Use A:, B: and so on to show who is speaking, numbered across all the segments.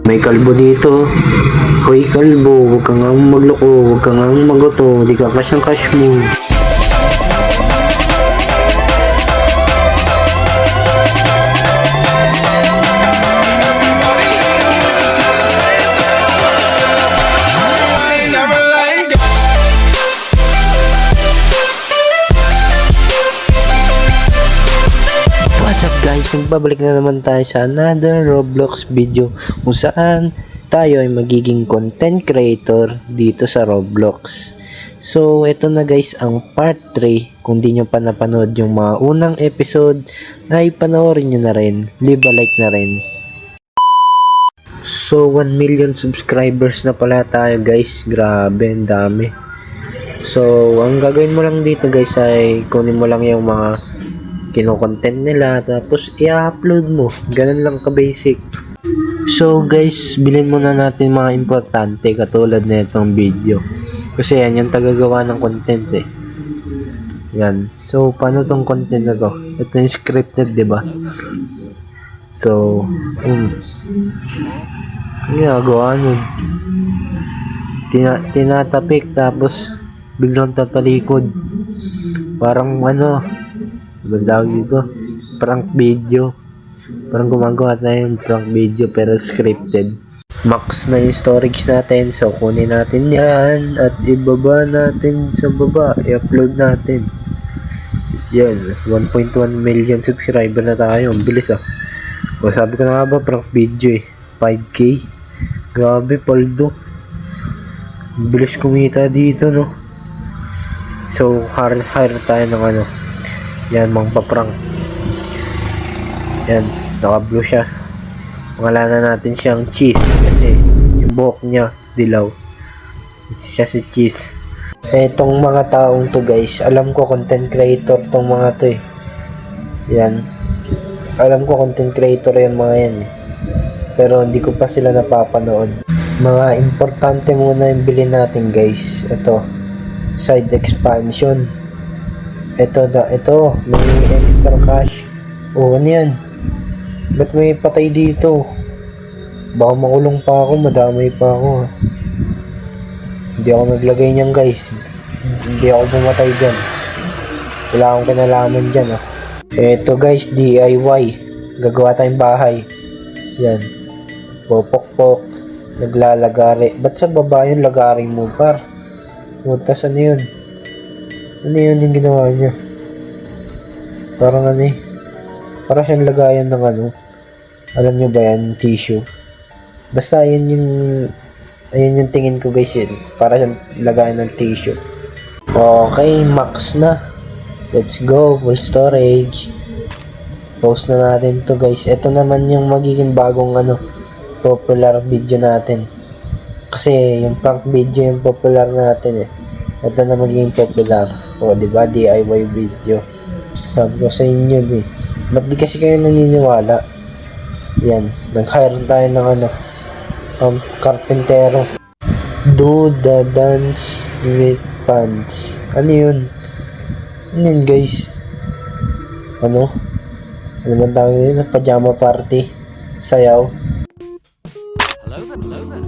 A: May kalbo dito. Hoy kalbo, huwag ka nga magloko, huwag ka nga magoto, di ka cash ang cash mo. What's up guys, nagbabalik na naman tayo sa another Roblox video kung saan tayo ay magiging content creator dito sa Roblox. So ito na guys ang part 3. Kung di nyo pa napanood yung mga unang episode ay panoorin nyo na rin, leave a like na rin. So 1 million subscribers na pala tayo guys, grabe ang dami. So ang gagawin mo lang dito guys ay kunin mo lang yung mga kino-content nila tapos i-upload mo, ganun lang ka basic. So guys, bilhin muna natin mga importante katulad na itong video kasi yan yung tagagawa ng content eh. Yan, so paano tong content na to? Ito yung scripted, diba? So ang ginagawa nun, tinatapik tapos biglang tatalikod, parang ano tawag dito, prank video. Parang gumagawa tayo ng prank video pero scripted. Max na yung storage natin, so kunin natin yan at ibaba natin sa baba, i-upload natin. Yan, 1.1 million subscriber na tayo, ang bilis ah. O sabi ko na nga ba, prank video eh, 5k. Grabe paldo, ang bilis kumita dito no. So hire tayo ng ano, yan, mga paprank. Yan, naka-blue siya. Pangalanan natin siyang Cheese kasi yung buhok niya dilaw. Siya si Cheese. Etong mga taong to guys, alam ko content creator tong mga to eh. Yan. Alam ko content creator yung mga yan eh. Pero hindi ko pa sila napapanood. Mga importante muna yung bilhin natin guys. Ito, side expansion. Ito, may extra cash. Oo, ano yan? Ba't may patay dito? Baka makulong pa ako, madamay pa ako ha. Hindi ako naglagay niyan guys. Hindi ako pumatay dyan. Wala akong kinalaman dyan ha. Ito guys, DIY. Gagawa tayong bahay. Yan. Popok-pok. Naglalagari. Ba't sa baba yung lagari mo par? Butas, ano yun? Ano yun yung ginawa niya? Parang ano eh. Parang siyang lagayan ng ano. Alam niyo ba yan? Tissue. Basta ayun yung tingin ko guys yun. Para siyang lagayan ng tissue. Okay, max na. Let's go. Full storage. Post na natin to guys. Ito naman yung magiging bagong ano, popular video natin. Kasi yung prank video yung popular natin eh. Ito na magiging popular. O, diba? DIY video. Sabi ko sa inyo, di. Ba't di kasi kayo naniniwala? Yan. Nag-hire tayo ng ano, karpentero. Do the dance with pants. Ano yun? Ano yun, guys? Ano? Ano man tawag yun? Pajama party. Sayaw.
B: Hello there.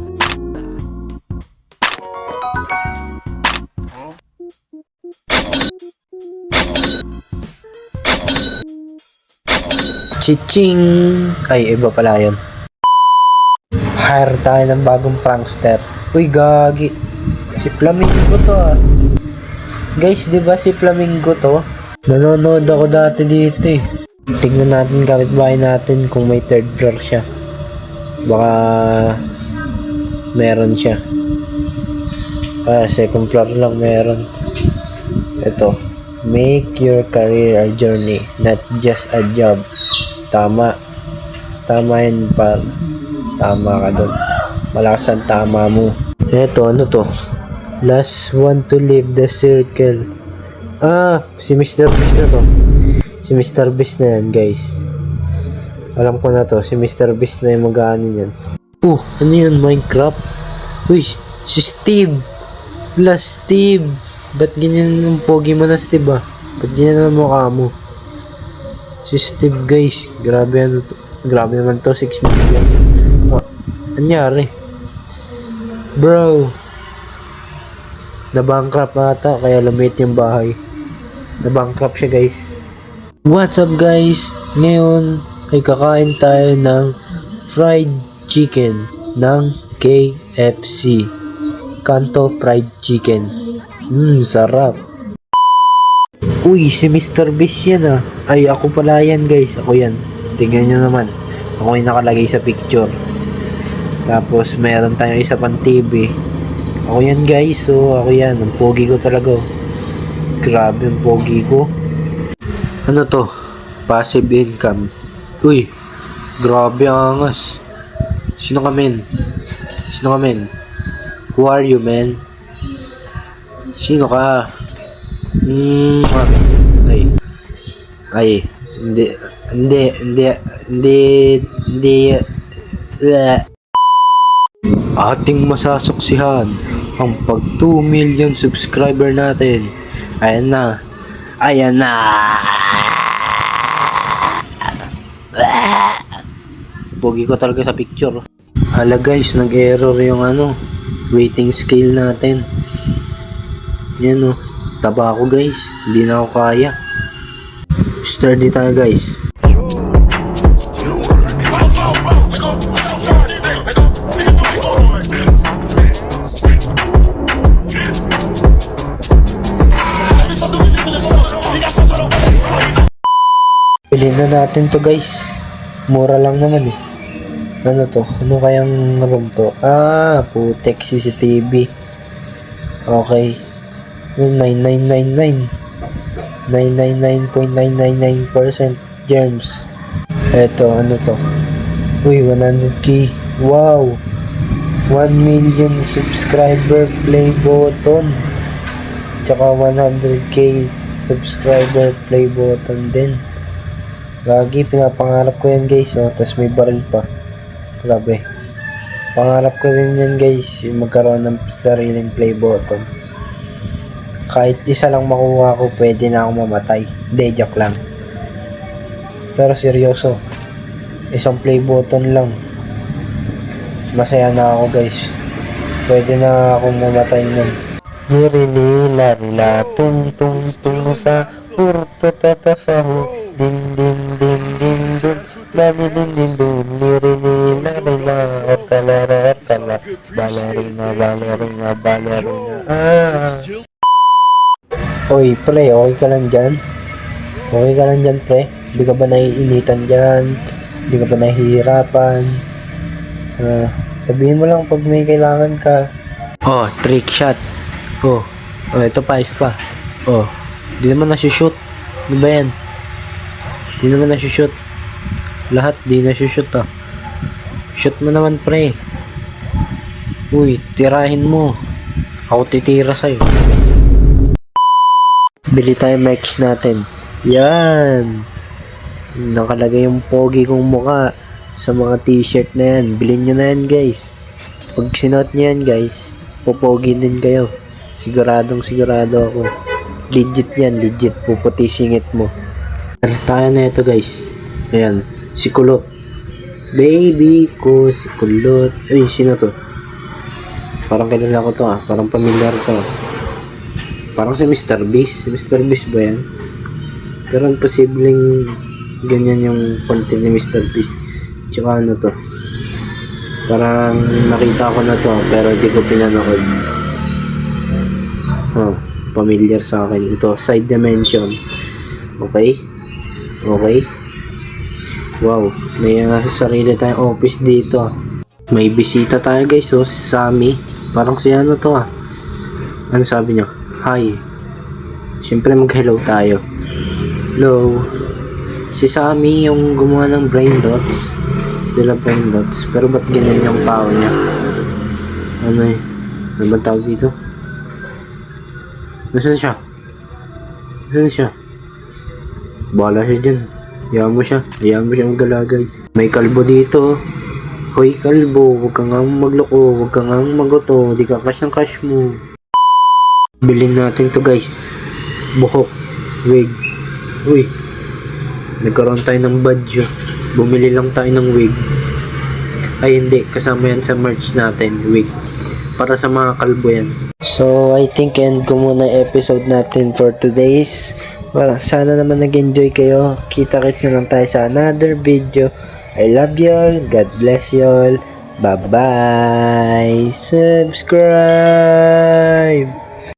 A: Chiching! Ay, iba pala yun. Hire tayo ng bagong prankster. Uy, gagi. Si Flamingo to ah. Guys, di ba si Flamingo to? Nanonood ako dati dito eh. Tingnan natin kapitbahay natin kung may third floor siya. Baka meron siya. Second floor lang meron. Ito. Make your career a journey, not just a job. Tama yun pa. Tama ka dun. Malakas ang tama mo. Eto, ano to? Last one to leave the circle. Si Mr. Beast na to. Si Mr. Beast na yan guys. Alam ko na to. Si Mr. Beast na yung mag-ano yan. Ano yun? Minecraft? Uy, si Steve. Steve. Ba't ganyan yung pogi mo na Steve ah? Ba't ganyan ang mukha mo? Si Steve guys, grabe naman to, 6 million. Anyari? Bro. Na-bankrupt ata kaya lumit yung bahay. Na-bankrupt siya guys. What's up guys? Ngayon ay kakain tayo ng fried chicken ng KFC. Kanto Fried Chicken. Sarap. Uy, si Mr. Beast yan ah. Ay, ako pala yan guys. Ako yan. Tingnan nyo naman. Ako yung nakalagay sa picture. Tapos, meron tayong isa pang TV. Ako yan guys. So, ako yan. Ang pogi ko talaga. Grabe ang pogi ko. Ano to? Passive income. Uy, grabe ang angas. Sino ka men? Sino ka men? Who are you men? Sino ka? Ay, hindi. Ating masasaksihan ang pag 2 million subscriber natin. Ayan na. Pogi ko talaga sa picture. Hala guys, nag-error yung waiting scale natin. Yan o. Taba ako guys. Hindi na ako kaya. Sturdy tayo guys. Bilhin na natin to guys. Mura lang naman eh. Ano to? Ano kayang room to? Putek CCTV. Okay. 9999. 999.999% germs. Eto, ano to? Uy, 100k. Wow! 1 million subscriber play button. Tsaka 100k subscriber play button din. Lagi, pinapangarap ko yan guys. Tapos may baril pa. Grabe. Pangarap ko din yan guys. Yung magkaroon ng sariling play button. Kahit isa lang makuha ko, pwede na ako mamatay. Hindi, joke lang. Pero seryoso. Isang play button lang. Masaya na ako guys. Pwede na akong mamatay nun. Nirila, tung sa urto tatasaho. Din Babi din nirila, orkala, balerina. Oy, pre, okay ka lang dyan? Okay ka lang dyan, pre? Hindi ka ba naiinitan dyan? Hindi ka ba nahihirapan? Sabihin mo lang pag may kailangan ka. Oh, trick shot. Oh, ito pa, isa pa. Oh, di naman nasushoot. Ano ba yan? Di naman nasushoot. Lahat di nasushoot ah. Shoot mo naman, pre. Uy, tirahin mo. Ako titira sa'yo. Bili tayo merch natin. Yan. Nakalagay yung pogi kong muka sa mga t-shirt na yan. Bilhin nyo na yan guys. Pag sinuot nyo yan guys, popogi din kayo. Siguradong sigurado ako. Legit yan, legit. Puputi singit mo. Tayo na ito guys. Ayan, si Kulot. Baby ko, si Kulot. Ay, sino to? Parang kilala ko to ah. Parang pamilyar to. Parang si Mr. Beast. Si Mr. Beast ba yan? Pero ang posibleng ganyan yung content ni Mr. Beast. Tsaka ano to? Parang nakita ko na to pero di ko pinanood. Familiar sa akin. Ito, Side Dimension. Okay? Okay? Wow. May sarili tayong office dito. May bisita tayo guys. Si Sammy. Parang si ano to ah. Ano sabi nyo? Hi. Siyempre mag-hello tayo. Hello. Si Sammy yung gumawa ng brain dots. Still brain dots. Pero ba't ganyan yung tao niya? Ano eh? Ano ba tawag dito? Nasaan siya? Nasaan siya? Bahala siya dyan. Hayaan mo siya. Hayaan mo siya magala guys. May kalbo dito. Hoy kalbo. Huwag ka nga magloko. Huwag ka nga magoto. Di ka cash ng cash mo. Bilhin natin to guys. Buhok. Wig. Uy. Nagkaroon tayo ng badge. Bumili lang tayo ng wig. Ay hindi, kasama yan sa merch natin, wig. Para sa mga kalbo yan. So, I think end ko muna episode natin for today's. Well, sana naman nag-enjoy kayo. Kita-kits na lang tayo sa another video. I love you all. God bless you all. Bye-bye. Subscribe.